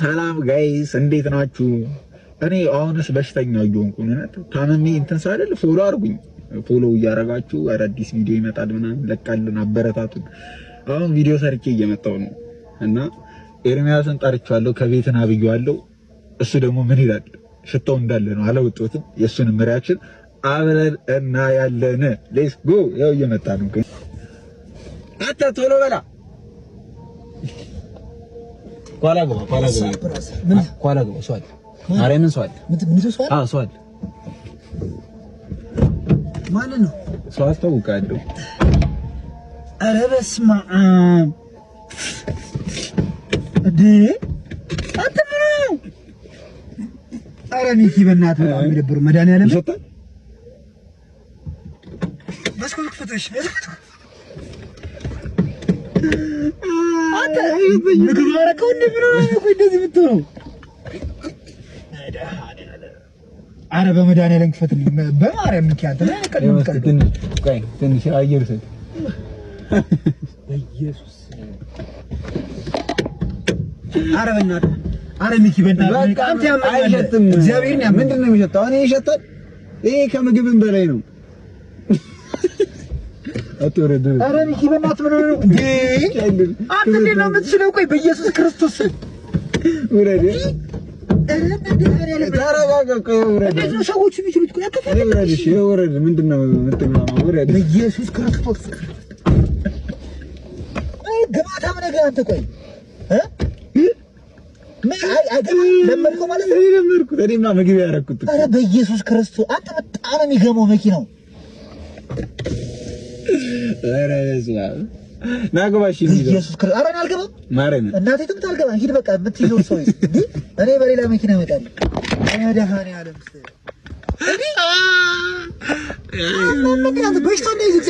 ሰላም ጋይስ እንዴት ናችሁ? እኔ አሁንስ በሽተኛ እየሆንኩ ነው። ታመሜ እንትን ሳይደል ፎሎ አድርጉኝ። ፎሎ እያደረጋችሁ አዳዲስ ቪዲዮ ይመጣል ምናምን ለቃልን አበረታቱን። አሁን ቪዲዮ ሰርቼ እየመጣሁ ነው እና ኤርሚያስን ጠርቻለሁ ከቤትና ብዬዋለሁ። እሱ ደግሞ ምን ይላል ሽታው እንዳለ ነው አላወጣሁትም። የእሱንም ሪአክሽን አብረን እናያለን። ሌትስ ጎ። ያው እየመጣ ነው። አታ ቶሎ በላ ኳላ ገባ ሷል ማርያምን ሷል ምን ሷል? አዎ ሷል ማለት ነው። ሷል ታውቃለህ? ኧረ በስመ አብ እንዴ! አትምረው! ኧረ ሚኪ በእናትህ በጣም የሚደብረው መድኃኒዓለም መስኮት ክፈተሽ አንተ ምግብ ማረከው እንዴ? ምን ነው እንደዚህ የምትሆነው? ኧረ በመድኃኒዓለም ክፈትልኝ በማርያም ሚኪ አንተ ላይ ቀደም ትንሽ አየር ሰጥ በኢየሱስ ኧረ በእናትህ ኧረ ሚኪ በእናትህ አንተ አይሸትም። እግዚአብሔርን ያ ምንድን ነው የሚሸተው? እኔ ይሸታል። ይሄ ከምግብም በላይ ነው። አትወረድ። ኧረ ሚኪ በእናትህ ምን ነው እንዴ? አንተ እንዴት ነው የምትችለው? ቆይ በኢየሱስ ክርስቶስ ውረድ። ተረጋጋ። ቆይ ውረድ። እንዴት ነው ሰዎች የሚችሉት? ቆይ አትፈራ። ውረድ። እሺ ውረድ። ምንድን ነው የምትግባማው? ውረድ በኢየሱስ ክርስቶስ። አይ ግማታም ነገር አንተ ቆይ ለመድኩ ማለት ነው። ለመድኩ እኔማ ምግብ ያደረኩት። ኧረ በኢየሱስ ክርስቶስ አንተ በጣም የሚገመው መኪናው። ኧረ በስመ አብ ናግባሽ ኢየሱስ ክርስቶስ። ኧረ እኔ አልገባም ማረኝ። እናቴ ትምጣ አልገባም። ሂድ በቃ የምትይዘው ሰው እኔ በሌላ መኪና እመጣለሁ። መድኃኒዓለም እንዴ! በሽታ እንዳይዝ